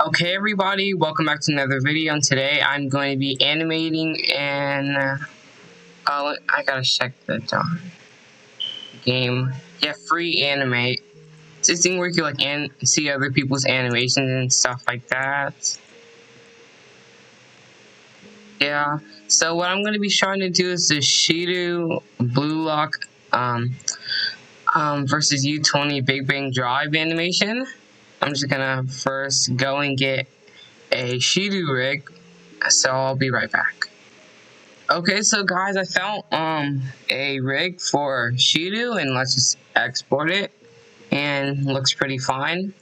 Okay, everybody, welcome back to another video. And today I'm going to be animating and I gotta check the game. Yeah, free Animate. It's this thing where you can see other people's animations and stuff like that. Yeah. So what I'm going to be trying to do is the Shido Blue Lock versus U20 Big Bang Drive animation. I'm just gonna first go and get a Shido rig. So I'll be right back. Okay, so guys, I found a rig for Shido, and let's just export it. And looks pretty fine.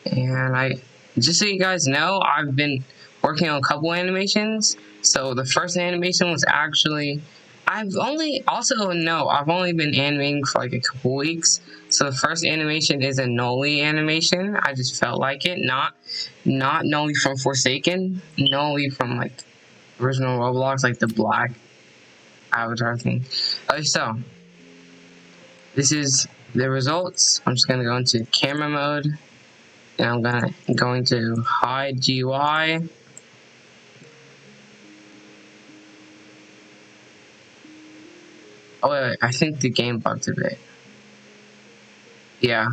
And just so you guys know, I've been working on a couple animations. So the first animation was actually I've only been animating for like a couple weeks. So the first animation is a Noli animation. I just felt like it, not Noli from Forsaken, Noli from like original Roblox, like the black avatar thing. Okay, so this is the results. I'm just gonna go into camera mode, and I'm going to hide GUI. Oh wait, I think the game bugged a bit. Yeah,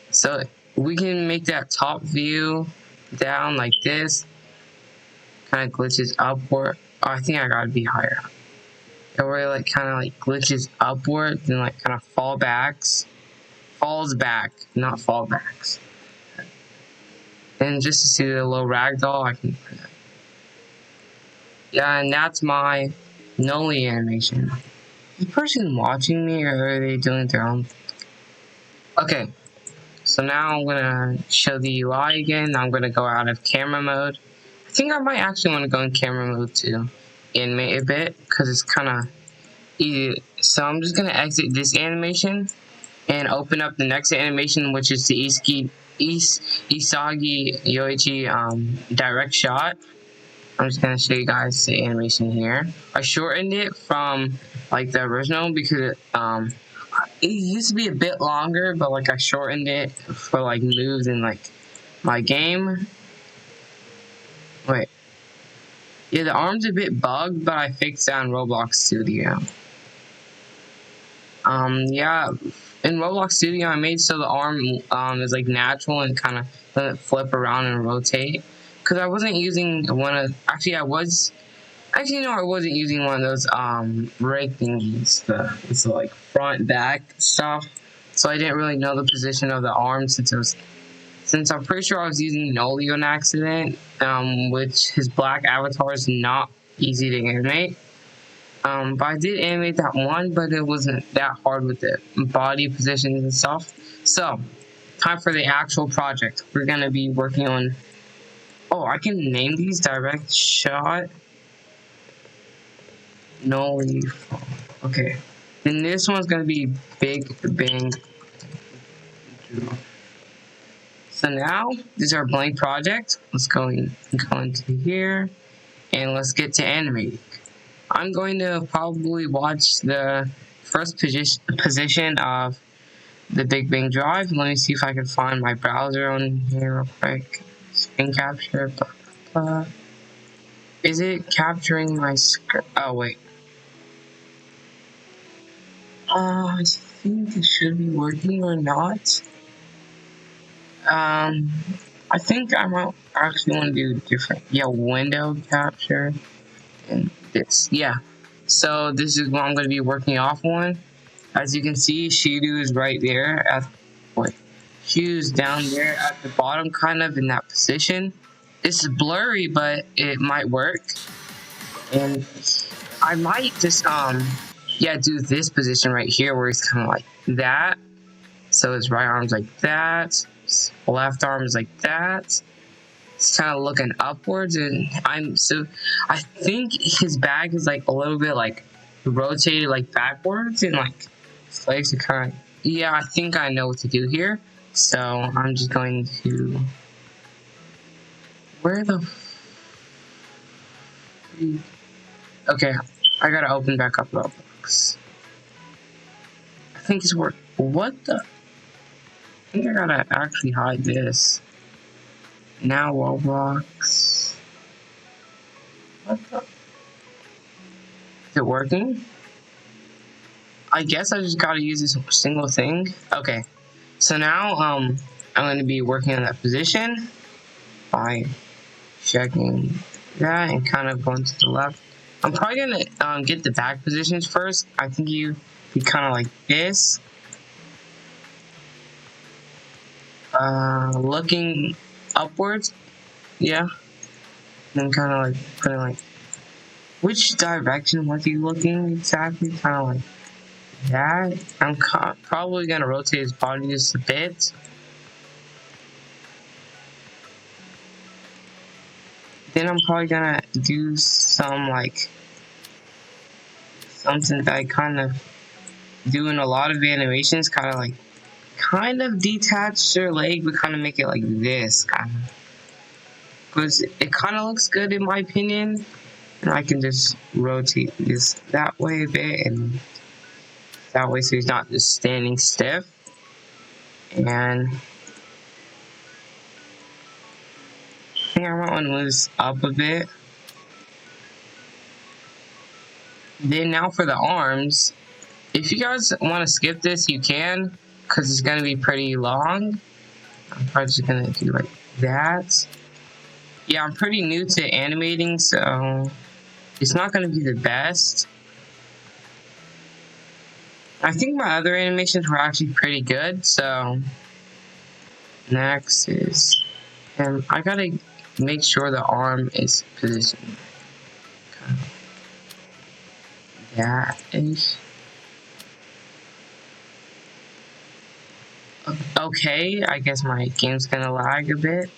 so we can make that top view down like this. Kind of glitches upward. Oh, I think I gotta be higher. Where it like kind of like glitches upward and like kind of falls back, not fallbacks. And just to see the little ragdoll, I can. Yeah, and that's my Noli animation. Is the person watching me, or are they doing their own? Okay, so now I'm gonna show the UI again. I'm gonna go out of camera mode. I think I might actually want to go in camera mode to animate a bit because it's kind of easy. So I'm just gonna exit this animation and open up the next animation, which is the Isagi Yoichi direct shot. I'm just gonna show you guys the animation here. I shortened it from like the original because it used to be a bit longer, but like I shortened it for like moves in like my game. Wait, yeah, the arm's a bit bugged, but I fixed that in Roblox Studio. Yeah, in Roblox Studio I made so the arm is like natural and kind of doesn't flip around and rotate. Because I wasn't using one of I wasn't using one of those rig thingies, the like front back stuff. So I didn't really know the position of the arm since I'm pretty sure I was using Noli on accident, which his black avatar is not easy to animate. But I did animate that one, but it wasn't that hard with the body positions and stuff. So, time for the actual project. We're gonna be working on. Oh, I can name these direct shot. No leaf. Okay. Then this one's gonna be Big Bang. So now this is our blank project. Let's go into here and let's get to animating. I'm going to probably watch the first position of the Big Bang Drive. Let me see if I can find my browser on here real quick. Screen capture. Blah, blah, blah. Is it capturing my screen? Oh wait. I think it should be working or not. I think I might actually want to do different. Yeah, window capture and this. Yeah. So this is what I'm going to be working off on. As you can see, Shido is right there Shido's down there at the bottom, kind of in that position. It's blurry, but it might work. And I might just do this position right here where he's kind of like that. So his right arm's like that, his left arm is like that. It's kind of looking upwards, and I think his back is like a little bit like rotated like backwards, and like his legs are kind of. Yeah, I think I know what to do here. So I'm just going to. Where the. Okay, I gotta open back up Roblox. I think it's working. What the? I think I gotta actually hide this. Now Roblox. What the? Is it working? I guess I just gotta use this single thing. Okay. So now I'm gonna be working on that position by checking that and kind of going to the left. I'm probably gonna get the back positions first. I think you be kind of like this. Looking upwards. Yeah. And kind of like putting like, which direction was he looking exactly? Kind of like that. I'm probably gonna rotate his body just a bit. Then I'm probably gonna do some like something that I kind of do in a lot of animations, kind of detach their leg, but kind of make it like this, kind of, because it kind of looks good in my opinion. And I can just rotate this that way a bit and that way, so he's not just standing stiff. And I think I might want to move this up a bit. Then now for the arms, if you guys want to skip this, you can, because it's going to be pretty long. I'm probably just going to do like that. Yeah, I'm pretty new to animating, so it's not going to be the best. I think my other animations were actually pretty good, so next is, and I gotta make sure the arm is positioned kind of that-ish. Okay, I guess my game's gonna lag a bit.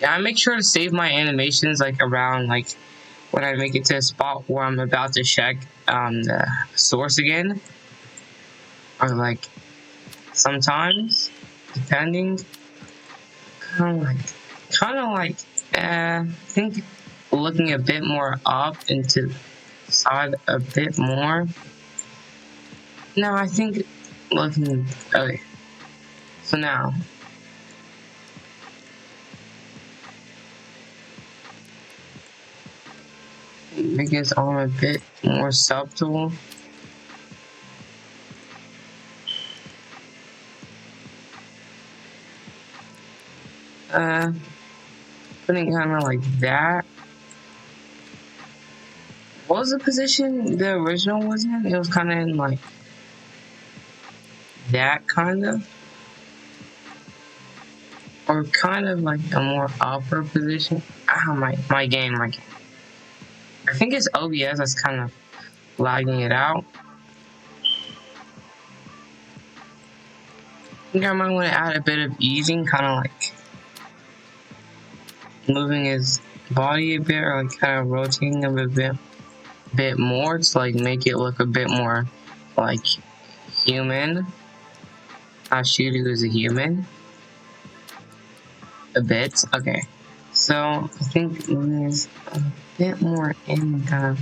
Yeah, I make sure to save my animations like around like when I make it to a spot where I'm about to check the source again, or like sometimes depending, kind of like I think looking a bit more up into the side a bit more. No, I think looking, okay, so now make his arm a bit more subtle. Putting kind of like that. What was the position the original was in? It was kind of in like that kind of, or kind of like a more upper position. My game. I think it's OBS that's kind of lagging it out. I think I might want to add a bit of easing, kind of like moving his body a bit, or like kind of rotating him a bit more to like make it look a bit more like human. Shudu is a human. A bit. Okay. So I think there's a bit more in kind of.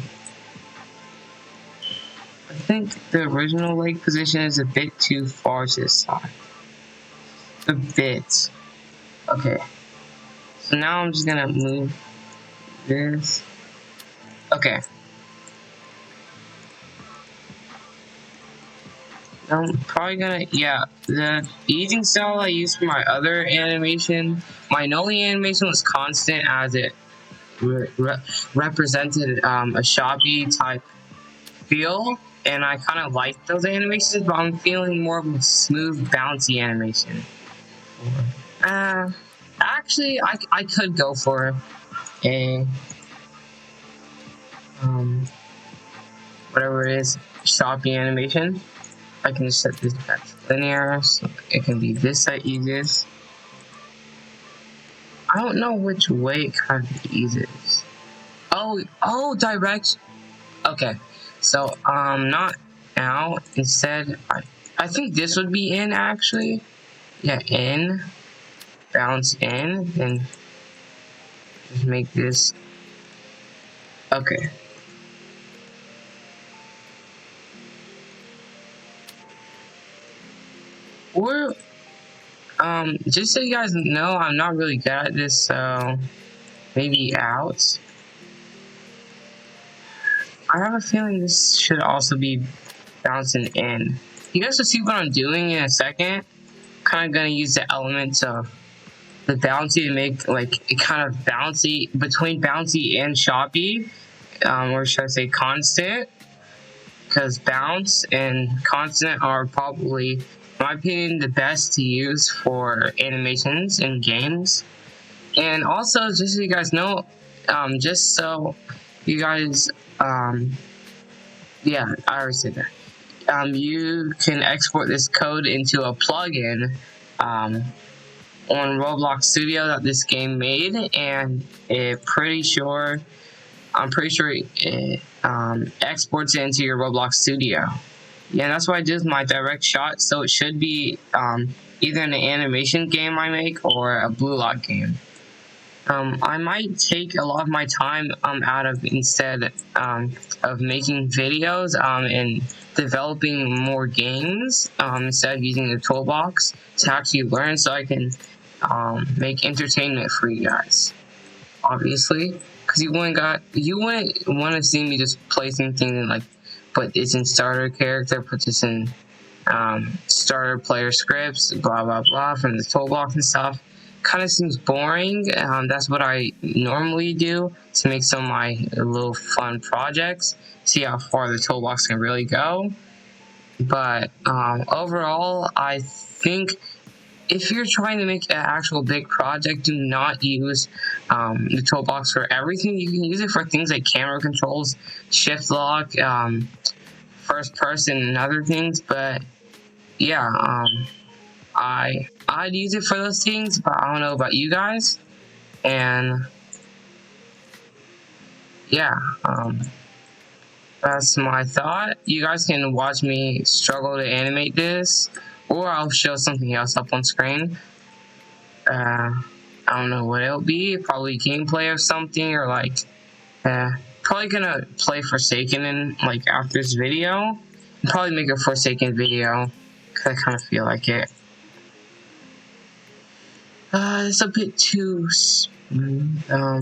I think the original leg position is a bit too far to the side. A bit. Okay. So now I'm just gonna move this. Okay. I'm probably gonna, yeah, the easing style I used for my other animation, my Noli animation was constant as it represented a shoppy type feel, and I kind of liked those animations, but I'm feeling more of a smooth, bouncy animation. Actually, I could go for a, whatever it is, shoppy animation. I can just set this back to linear, so it can be this that eases. I don't know which way it kind of eases. Oh, direct. Okay, so not out. Instead, I think this would be in actually. Yeah, in, bounce in, then just make this. Okay. Or Just so you guys know, I'm not really good at this, so maybe out. I have a feeling this should also be bouncing in. You guys will see what I'm doing in a second. Kind of gonna use the elements of the bouncy to make like it kind of bouncy between bouncy and choppy, or should I say constant? Because bounce and constant are probably, in my opinion, the best to use for animations in games. And also, just so you guys know, just so you guys, yeah, I already said that. You can export this code into a plugin on Roblox Studio that this game made, and I'm pretty sure it exports it into your Roblox Studio. Yeah, that's what I did with my direct shot, so it should be either an animation game I make or a blue lock game. I might take a lot of my time out of instead of making videos and developing more games instead of using the toolbox to actually learn, so I can make entertainment for you guys. Obviously, because you wouldn't want to see me just placing things in, like, put this in starter character, put this in starter player scripts, blah blah blah from the toolbox and stuff. Kind of seems boring. That's what I normally do to make some of my little fun projects, see how far the toolbox can really go. But overall, I think if you're trying to make an actual big project, do not use the toolbox for everything. You can use it for things like camera controls, shift lock, first person, and other things. But yeah, I'd use it for those things, but I don't know about you guys. And yeah, that's my thought. You guys can watch me struggle to animate this, or I'll show something else up on screen. I don't know what it'll be. Probably gameplay or something, or like, probably gonna play Forsaken in like after this video. Probably make a Forsaken video because I kind of feel like it. It's a bit too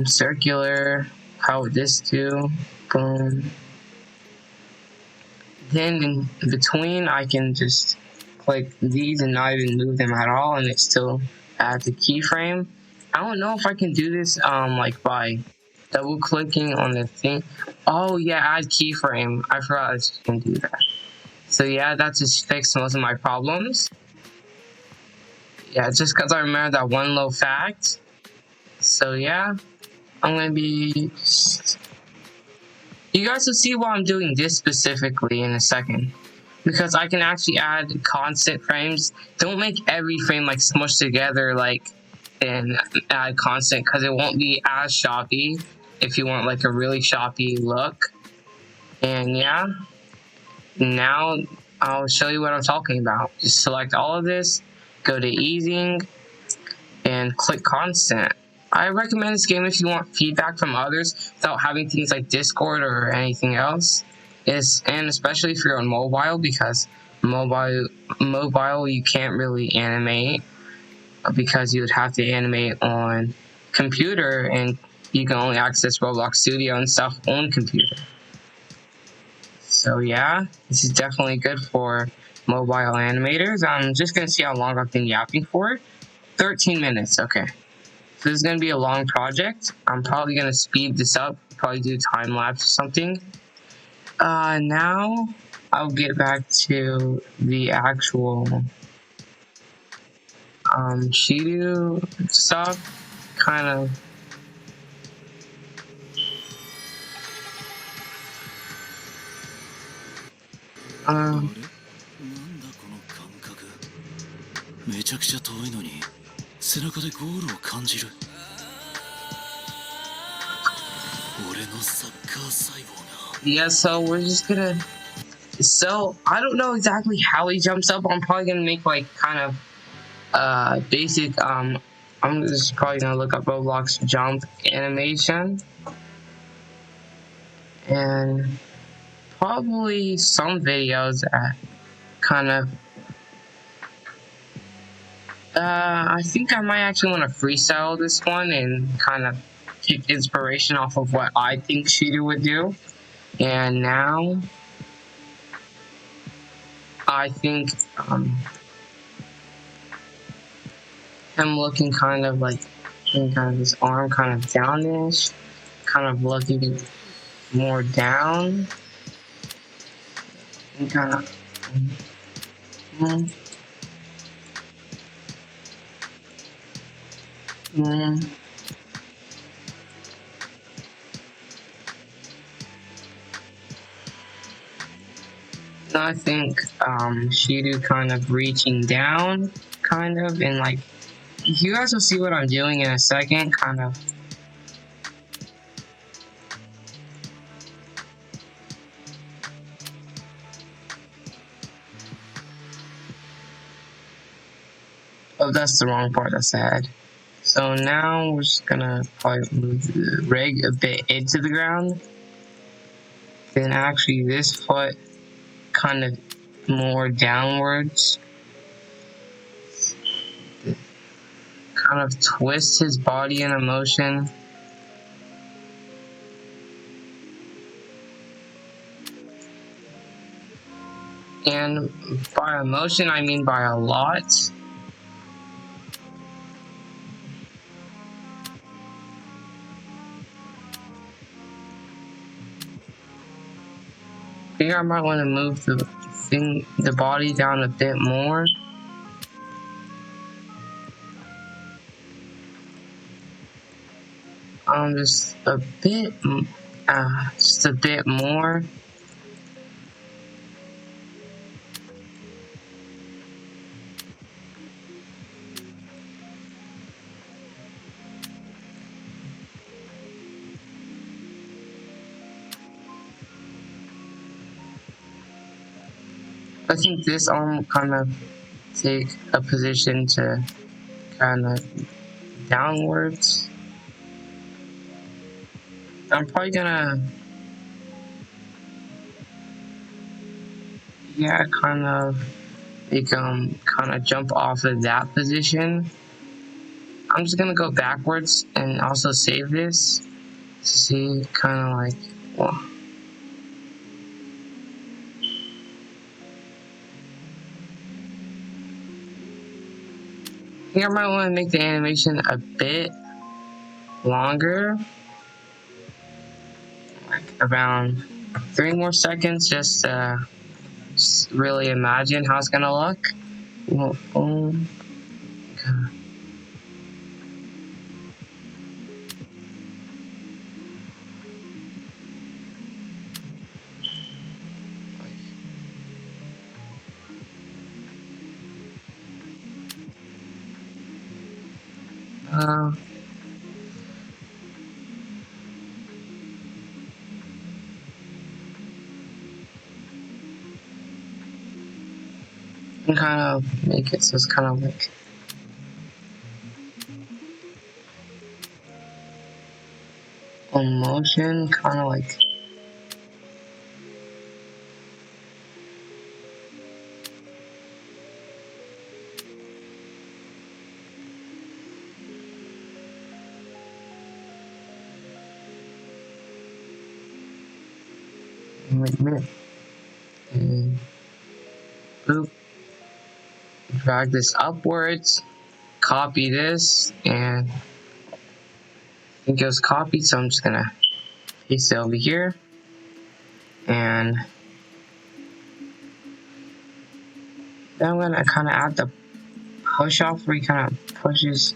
circular. How would this do? Boom. Then in between, I can just click these and not even move them at all, and it still adds a keyframe. I don't know if I can do this like by double clicking on the thing. Oh yeah, add keyframe. I forgot I can do that. So yeah, that just fixed most of my problems. Yeah, just because I remember that one little fact. So yeah, I'm gonna be. You guys will see why I'm doing this specifically in a second, because I can actually add constant frames. Don't make every frame like smushed together like and add constant, because it won't be as choppy if you want like a really choppy look. And yeah, now I'll show you what I'm talking about. Just select all of this, go to easing, and click constant. I recommend this game if you want feedback from others without having things like Discord or anything else. And especially if you're on mobile, because mobile you can't really animate, because you would have to animate on computer, and you can only access Roblox Studio and stuff on computer. So yeah, this is definitely good for mobile animators. I'm just gonna see how long I've been yapping for. 13 minutes, okay. So this is gonna be a long project. I'm probably gonna speed this up, probably do time lapse or something. Now I'll get back to the actual Shido stuff, kind of. Yeah, so we're just gonna. So I don't know exactly how he jumps up. I'm probably gonna make like kind of basic. I'm just probably gonna look up Roblox jump animation, and probably some videos that kind of I think I might actually want to freestyle this one and kind of take inspiration off of what I think Shido would do. And now, I think him looking kind of like, kind of his arm kind of downish, kind of looking more down, and kind of. I think Shido kind of reaching down, kind of, and like, you guys will see what I'm doing in a second, kind of. Oh, that's the wrong part, that's sad. So now we're just gonna probably move the rig a bit into the ground. Then actually this foot kind of more downwards. Kind of twist his body in a motion. And by a motion, I mean by a lot. I think I might want to move the body down a bit more. Just a bit more. I think this arm will kind of take a position to kind of downwards. I'm probably gonna, yeah, kind of make kind of jump off of that position. I'm just gonna go backwards and also save this to see kind of like, well, I think I might want to make the animation a bit longer, like around 3 more seconds, just really imagine how it's gonna look. And kind of make it so it's kind of like a motion, kind of like wait a minute. And boop. Drag this upwards, copy this, and I think it was copied, so I'm just gonna paste it over here. And then I'm gonna kind of add the push off where he kind of pushes.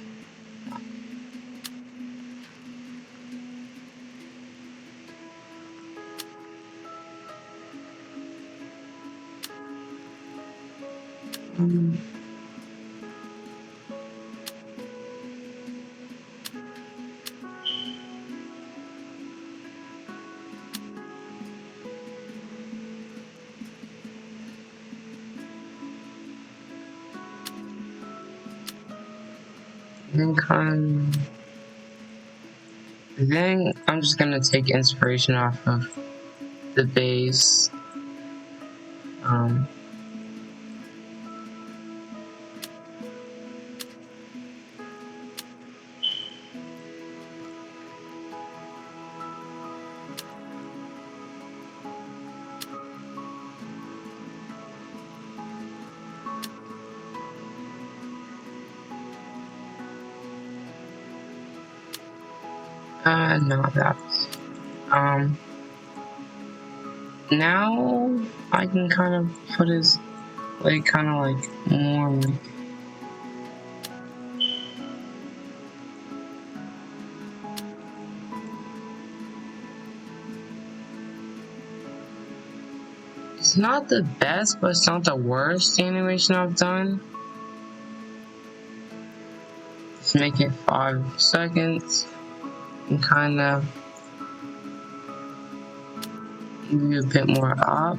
Then I'm just gonna take inspiration off of the base. No, now I can kind of put his leg kind of like more like. It's not the best, but it's not the worst animation I've done. Let's make it 5 seconds and kind of do a bit more up.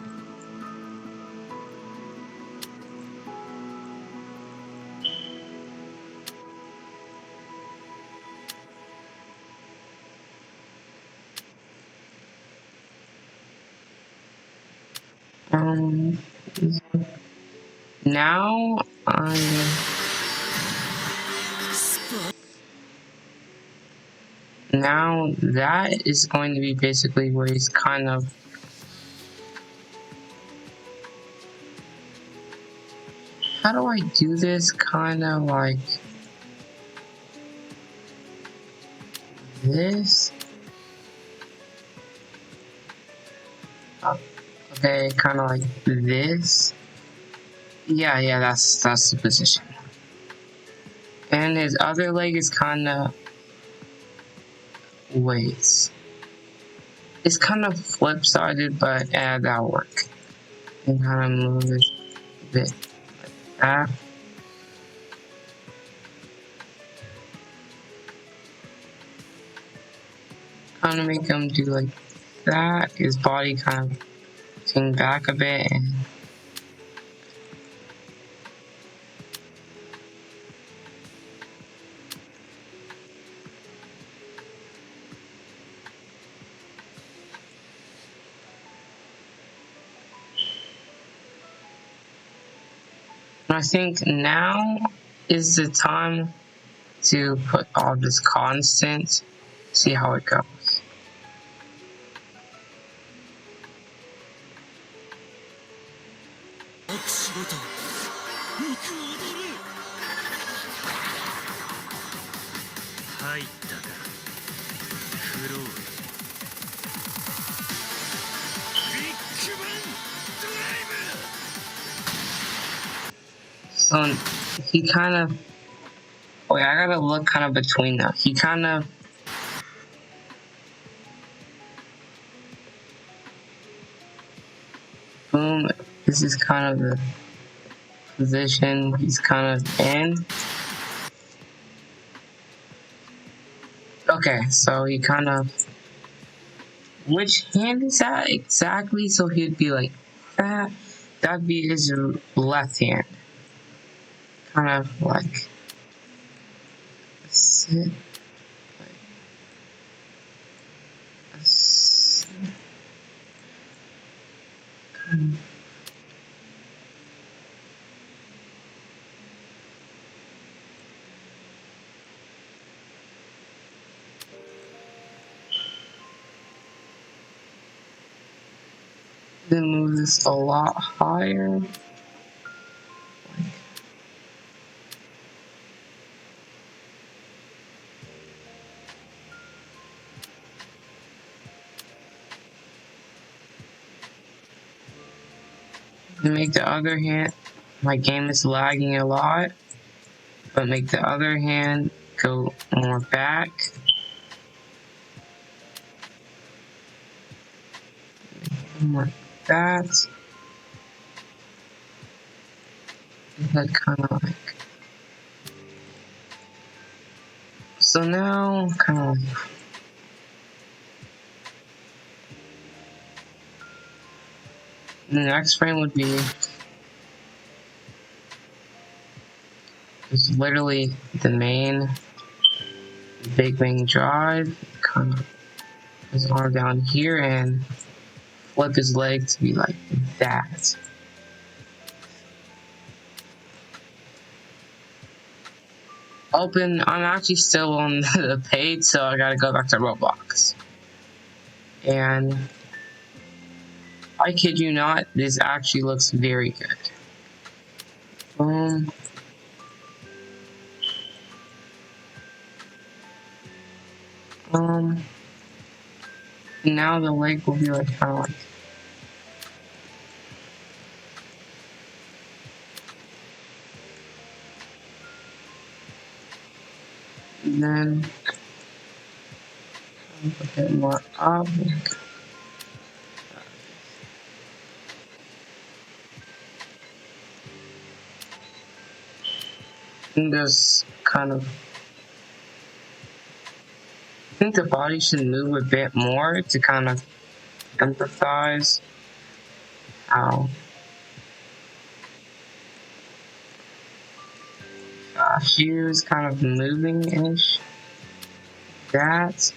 Um, now now that is going to be basically where he's kind of how do I do this kind of like this? Okay, kind of like this. Yeah, that's the position. And his other leg is kind of ways. It's kind of flip-sided, but that'll work. And kind of move this a bit like that. Kind of make him do like that. His body kind of swing back a bit. And I think now is the time to put all this constant, see how it goes. So he kind of, wait, I gotta look kind of between them. He kind of, boom, this is kind of the position he's kind of in. Okay, so he kind of, which hand is that exactly? So he'd be like that. That'd be his left hand. Kind of like sit. Then move this a lot higher. And make the other hand, my game is lagging a lot, but make the other hand go more back. Like that. That kind of like. So now, kind of like. The next frame would be. It's literally the main Big Bang Drive. Kind of his arm down here and flip his leg to be like that. Open, I'm actually still on the page, so I gotta go back to Roblox. And I kid you not, this actually looks very good. Now the leg will be like kind of like. And then a bit more up. And just kind of. I think the body should move a bit more to kind of empathize how she was kind of moving-ish. That.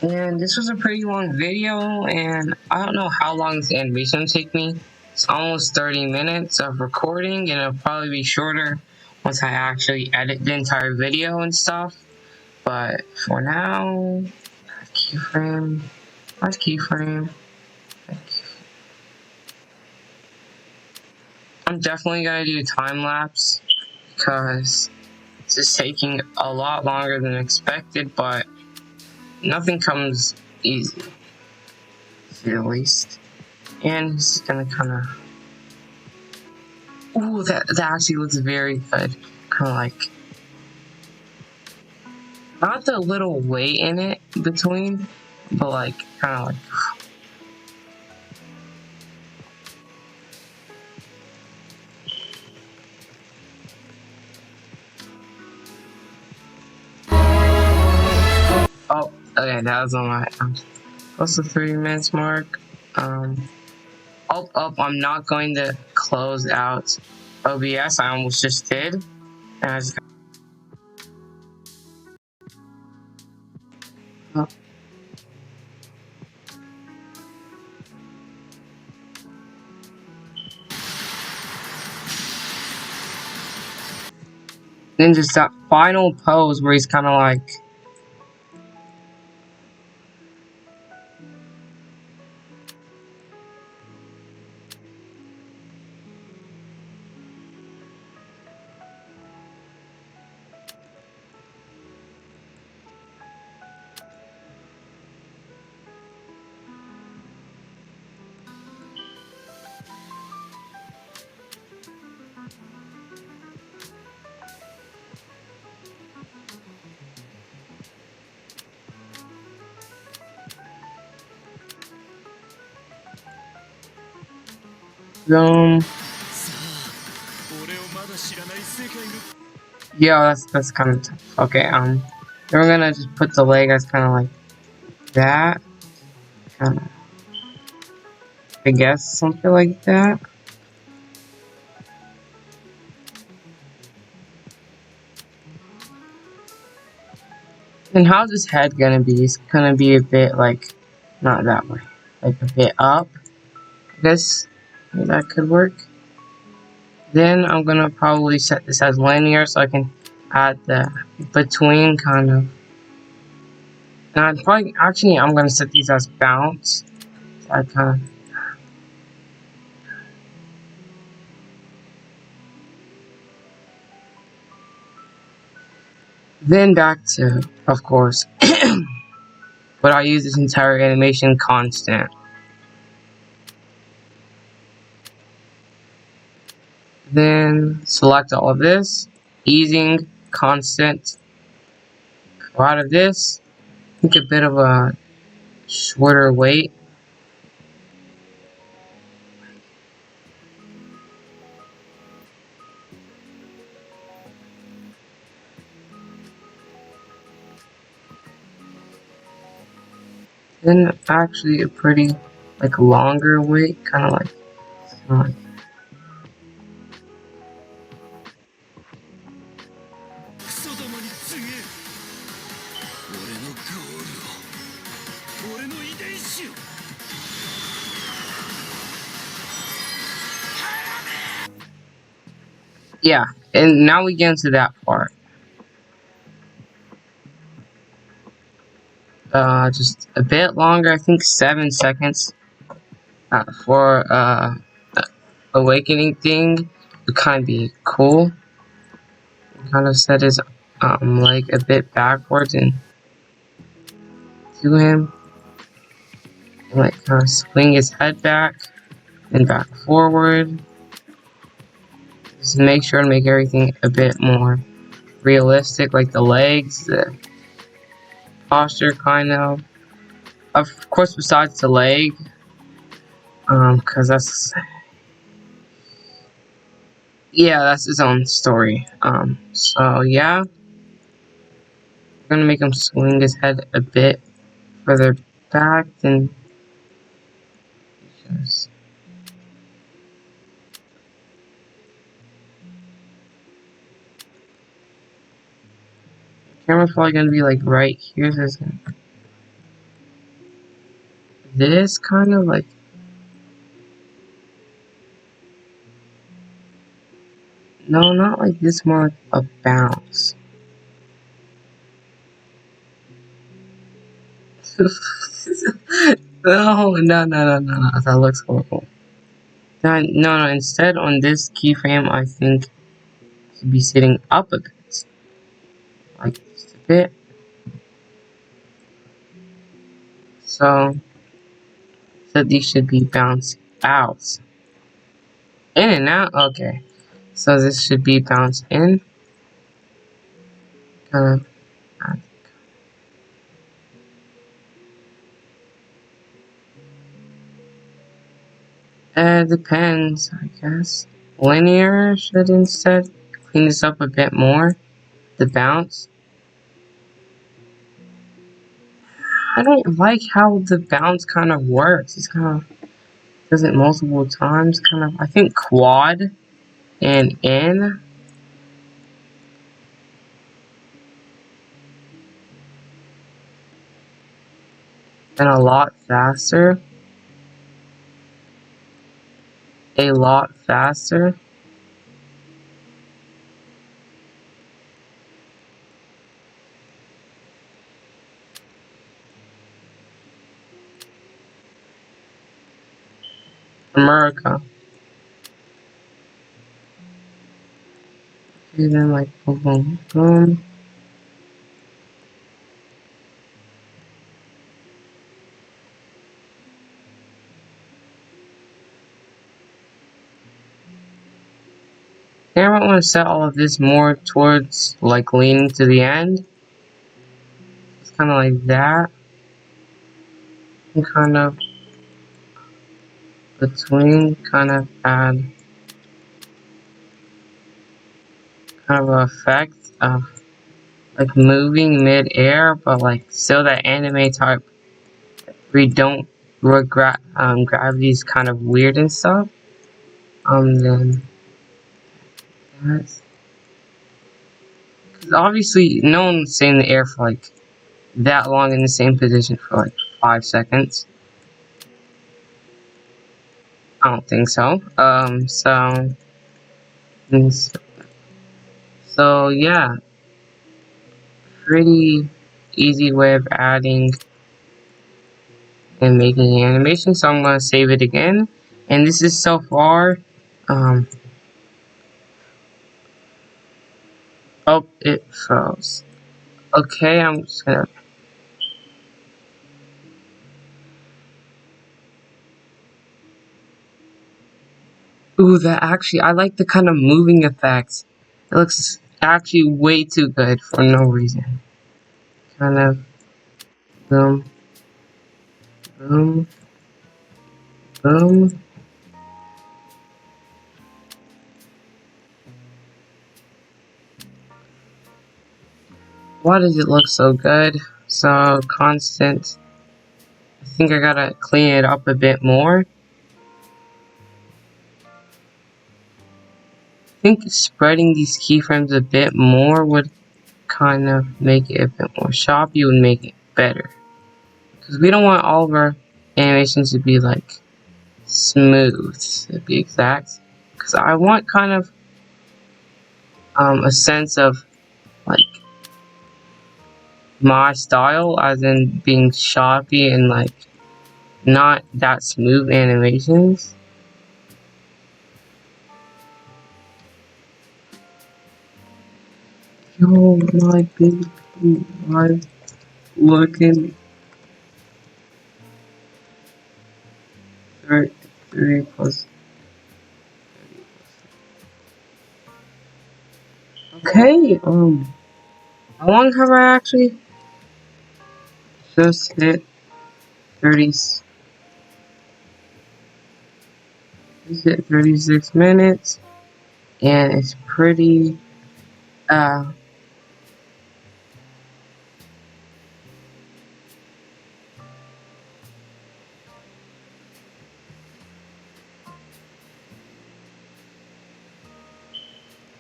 And this was a pretty long video, and I don't know how long this animation will take me. It's almost 30 minutes of recording, and it'll probably be shorter once I actually edit the entire video and stuff. But for now, keyframe, last keyframe. I'm definitely gonna do time lapse because this is taking a lot longer than expected, but nothing comes easy, to say the least. And he's gonna kind of. Ooh, that actually looks very good. Kind of like. Not the little weight in it between, but like, kind of like. Oh, okay, that was on my. What's the 3 minutes mark? I'm not going to close out OBS. I almost just did. And I just got, then just that final pose where he's kind of like. um, Yeah, that's kind of tough. Okay, then we're gonna just put the leg as kind of like that, kind of. I guess something like that. And how's his head gonna be? It's gonna be a bit like, not that way, like a bit up. I guess maybe that could work. Then I'm gonna probably set this as linear so I can add the between kind of. And I'm probably actually I'm gonna set these as bounce. So I kind of. Then back to, of course, but I use this entire animation constant. Then select all of this, easing, constant, go out of this, think a bit of a shorter weight. Then actually a pretty like longer weight, kind of like, yeah. And now we get into that part. just a bit longer. I think 7 seconds for awakening thing would kind of be cool. Kind of set his leg a bit backwards and to him, and like kind of swing his head back and back forward. Just make sure to make everything a bit more realistic, like the legs, the posture, kind of. Of course, besides the leg, because that's his own story. So yeah, we're gonna make him swing his head a bit further back than just. Camera's probably gonna be like right here. This kind of like. No, not like this, more like a bounce. No, that looks horrible. No, instead on this keyframe, I think it should be sitting up a bit. Like just a bit. So these should be bounced out. In and out? Okay. So this should be bounced in. Kind of. Depends, I guess. Linear should instead clean this up a bit more. The bounce. I don't like how the bounce kind of works. It's kind of does it multiple times. Kind of. I think quad and in. And a lot faster. A lot faster. America. And then like boom, boom, boom. I might want to set all of this more towards like leaning to the end. It's kind of like that. And kind of between, kind of add kind of an effect of like moving mid-air, but like still that anime type. We don't regret gravity's kind of weird and stuff. Then that's because obviously no one would stay in the air for like that long in the same position for like 5 seconds. I don't think so. So yeah, pretty easy way of adding and making an animation. So I'm gonna save it again, and this is so far. Oh, it froze. Okay, I'm just gonna. Ooh, that actually, I like the kind of moving effects. It looks actually way too good for no reason. Kind of boom, boom, boom. Why does it look so good? So constant. I think I gotta clean it up a bit more. I think spreading these keyframes a bit more would kind of make it a bit more choppy, would make it better. Because we don't want all of our animations to be like smooth, to be exact. Because I want kind of a sense of like my style, as in being choppy and like not that smooth animations. Yo, my baby, my looking 3 plus. Okay, how long have I actually just hit 30? Is it 36 minutes? And it's pretty,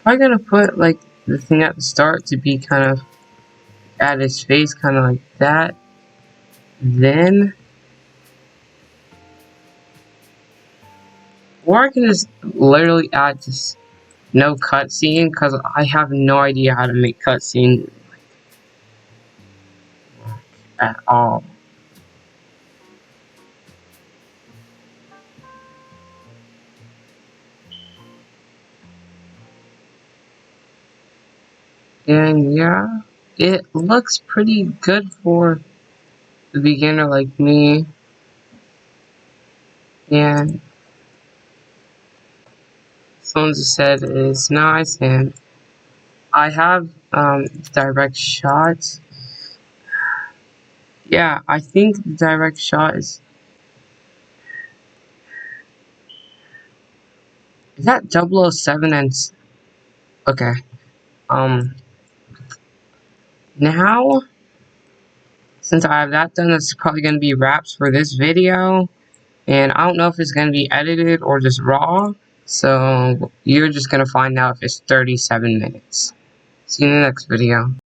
probably gonna put like the thing at the start to be kind of at his face, kind of like that. Then, or I can just literally add just no cutscene, because I have no idea how to make cutscene at all. And yeah, it looks pretty good for the beginner like me. And someone just said it's nice, and I have direct shots. Yeah, I think direct shot is that 007 and okay. Now since I have that done, that's probably gonna be wraps for this video. And I don't know if it's gonna be edited or just raw. So you're just gonna find out if it's 37 minutes. See you in the next video.